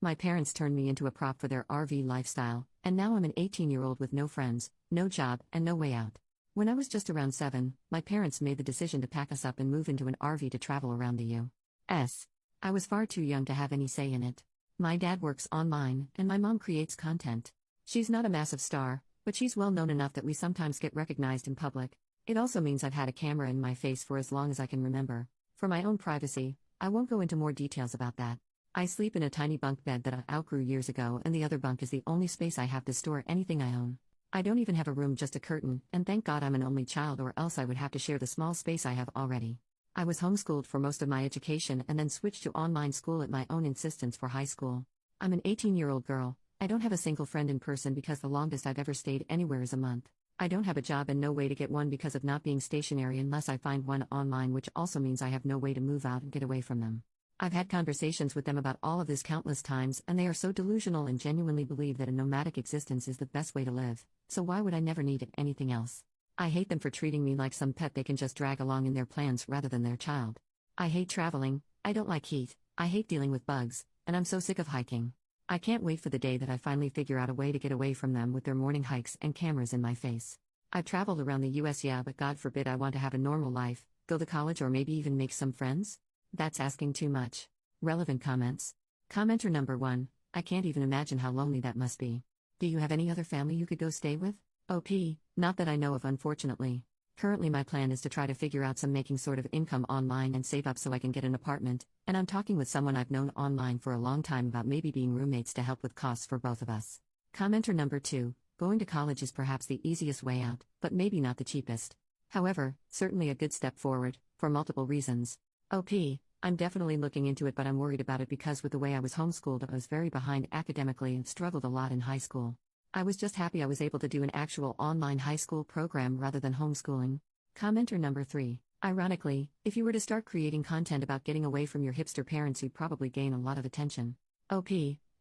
My parents turned me into a prop for their RV lifestyle, and now I'm an 18-year-old with no friends, no job, and no way out. When I was just around 7, my parents made the decision to pack us up and move into an RV to travel around the U.S. I was far too young to have any say in it. My dad works online, and my mom creates content. She's not a massive star, but she's well known enough that we sometimes get recognized in public. It also means I've had a camera in my face for as long as I can remember. For my own privacy, I won't go into more details about that. I sleep in a tiny bunk bed that I outgrew years ago, and the other bunk is the only space I have to store anything I own. I don't even have a room, just a curtain, and thank God I'm an only child, or else I would have to share the small space I have already. I was homeschooled for most of my education and then switched to online school at my own insistence for high school. I'm an 18-year-old girl. I don't have a single friend in person because the longest I've ever stayed anywhere is a month. I don't have a job and no way to get one because of not being stationary unless I find one online, which also means I have no way to move out and get away from them. I've had conversations with them about all of this countless times, and they are so delusional and genuinely believe that a nomadic existence is the best way to live, so why would I never need anything else? I hate them for treating me like some pet they can just drag along in their plans rather than their child. I hate traveling, I don't like heat, I hate dealing with bugs, and I'm so sick of hiking. I can't wait for the day that I finally figure out a way to get away from them with their morning hikes and cameras in my face. I've traveled around the US, yeah, but God forbid I want to have a normal life, go to college, or maybe even make some friends? That's asking too much. Relevant comments. Commenter number 1, I can't even imagine how lonely that must be. Do you have any other family you could go stay with? OP, not that I know of, unfortunately. Currently my plan is to try to figure out some making sort of income online and save up so I can get an apartment, and I'm talking with someone I've known online for a long time about maybe being roommates to help with costs for both of us. Commenter number 2, going to college is perhaps the easiest way out, but maybe not the cheapest. However, certainly a good step forward, for multiple reasons. OP, I'm definitely looking into it, but I'm worried about it because with the way I was homeschooled, I was very behind academically and struggled a lot in high school. I was just happy I was able to do an actual online high school program rather than homeschooling. Commenter number 3, ironically, if you were to start creating content about getting away from your hipster parents, you'd probably gain a lot of attention. OP,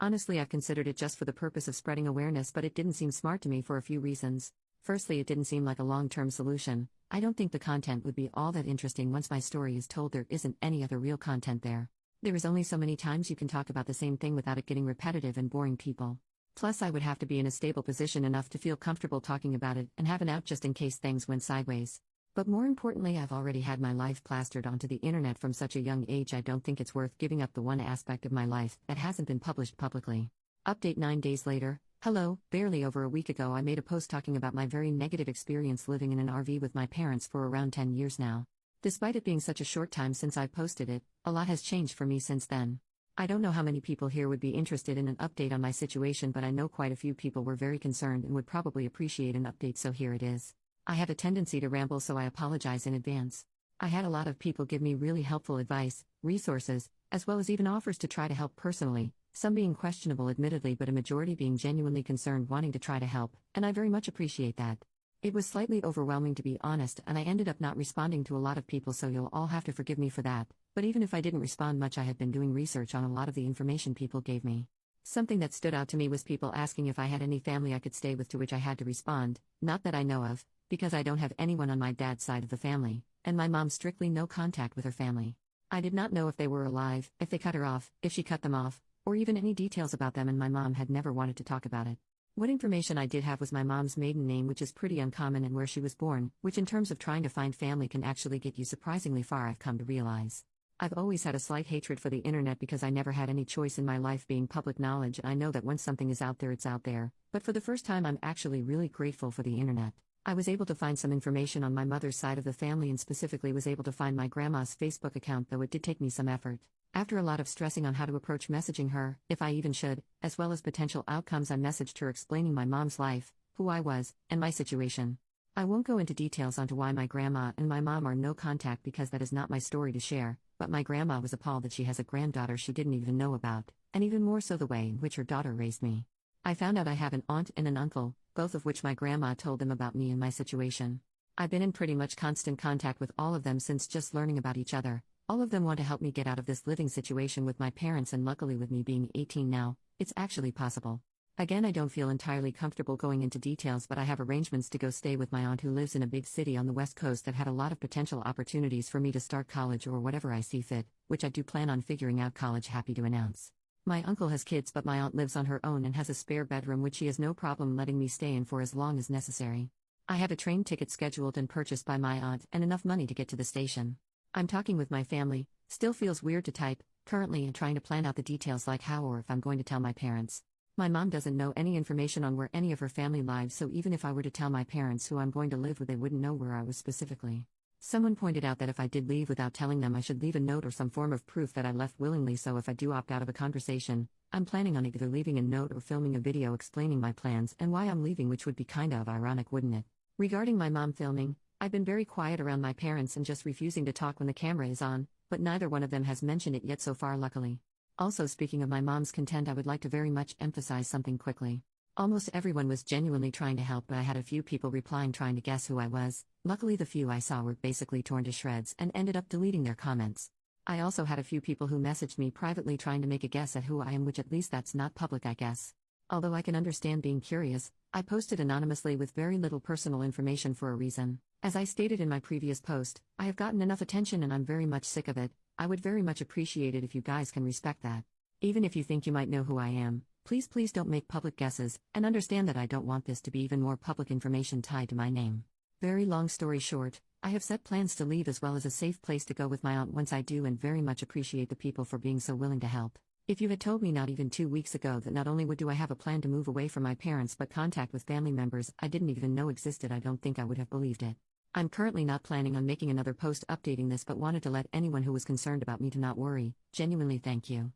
honestly, I've considered it just for the purpose of spreading awareness, but it didn't seem smart to me for a few reasons. Firstly, it didn't seem like a long-term solution. I don't think the content would be all that interesting once my story is told. There isn't any other real content there. There is only so many times you can talk about the same thing without it getting repetitive and boring people. Plus, I would have to be in a stable position enough to feel comfortable talking about it and have an out just in case things went sideways. But more importantly, I've already had my life plastered onto the internet from such a young age. I don't think it's worth giving up the one aspect of my life that hasn't been published publicly. Update 9 days later. Hello, barely over a week ago I made a post talking about my very negative experience living in an RV with my parents for around 10 years now. Despite it being such a short time since I posted it, a lot has changed for me since then. I don't know how many people here would be interested in an update on my situation, but I know quite a few people were very concerned and would probably appreciate an update, so here it is. I have a tendency to ramble, so I apologize in advance. I had a lot of people give me really helpful advice, resources, as well as even offers to try to help personally, some being questionable admittedly, but a majority being genuinely concerned, wanting to try to help, and I very much appreciate that. It was slightly overwhelming, to be honest, and I ended up not responding to a lot of people, so you'll all have to forgive me for that. But even if I didn't respond much, I had been doing research on a lot of the information people gave me. Something that stood out to me was people asking if I had any family I could stay with, to which I had to respond, not that I know of, because I don't have anyone on my dad's side of the family, and my mom strictly no contact with her family. I did not know if they were alive, if they cut her off, if she cut them off, or even any details about them, and my mom had never wanted to talk about it. What information I did have was my mom's maiden name, which is pretty uncommon, and where she was born, which in terms of trying to find family can actually get you surprisingly far, I've come to realize. I've always had a slight hatred for the internet because I never had any choice in my life being public knowledge, and I know that once something is out there, it's out there, but for the first time I'm actually really grateful for the internet. I was able to find some information on my mother's side of the family, and specifically was able to find my grandma's Facebook account, though it did take me some effort. After a lot of stressing on how to approach messaging her, if I even should, as well as potential outcomes, I messaged her explaining my mom's life, who I was, and my situation. I won't go into details onto why my grandma and my mom are no contact, because that is not my story to share, but my grandma was appalled that she has a granddaughter she didn't even know about, and even more so the way in which her daughter raised me. I found out I have an aunt and an uncle, both of which my grandma told them about me and my situation. I've been in pretty much constant contact with all of them since just learning about each other. All of them want to help me get out of this living situation with my parents, and luckily with me being 18 now, it's actually possible. Again, I don't feel entirely comfortable going into details, but I have arrangements to go stay with my aunt who lives in a big city on the West Coast that had a lot of potential opportunities for me to start college or whatever I see fit, which I do plan on figuring out college, happy to announce. My uncle has kids, but my aunt lives on her own and has a spare bedroom which she has no problem letting me stay in for as long as necessary. I have a train ticket scheduled and purchased by my aunt and enough money to get to the station. I'm talking with my family, still feels weird to type, currently, and trying to plan out the details like how or if I'm going to tell my parents. My mom doesn't know any information on where any of her family lives, so even if I were to tell my parents who I'm going to live with, they wouldn't know where I was specifically. Someone pointed out that if I did leave without telling them, I should leave a note or some form of proof that I left willingly, so if I do opt out of a conversation, I'm planning on either leaving a note or filming a video explaining my plans and why I'm leaving, which would be kinda of ironic, wouldn't it? Regarding my mom filming, I've been very quiet around my parents and just refusing to talk when the camera is on, but neither one of them has mentioned it yet so far, luckily. Also, speaking of my mom's content, I would like to very much emphasize something quickly. Almost everyone was genuinely trying to help, but I had a few people replying trying to guess who I was. Luckily, the few I saw were basically torn to shreds and ended up deleting their comments. I also had a few people who messaged me privately trying to make a guess at who I am, which at least that's not public, I guess. Although I can understand being curious, I posted anonymously with very little personal information for a reason. As I stated in my previous post, I have gotten enough attention and I'm very much sick of it. I would very much appreciate it if you guys can respect that. Even if you think you might know who I am, please don't make public guesses, and understand that I don't want this to be even more public information tied to my name. Very long story short, I have set plans to leave as well as a safe place to go with my aunt once I do, and very much appreciate the people for being so willing to help. If you had told me not even 2 weeks ago that not only do I have a plan to move away from my parents but contact with family members I didn't even know existed, I don't think I would have believed it. I'm currently not planning on making another post updating this, but wanted to let anyone who was concerned about me to not worry. Genuinely, thank you.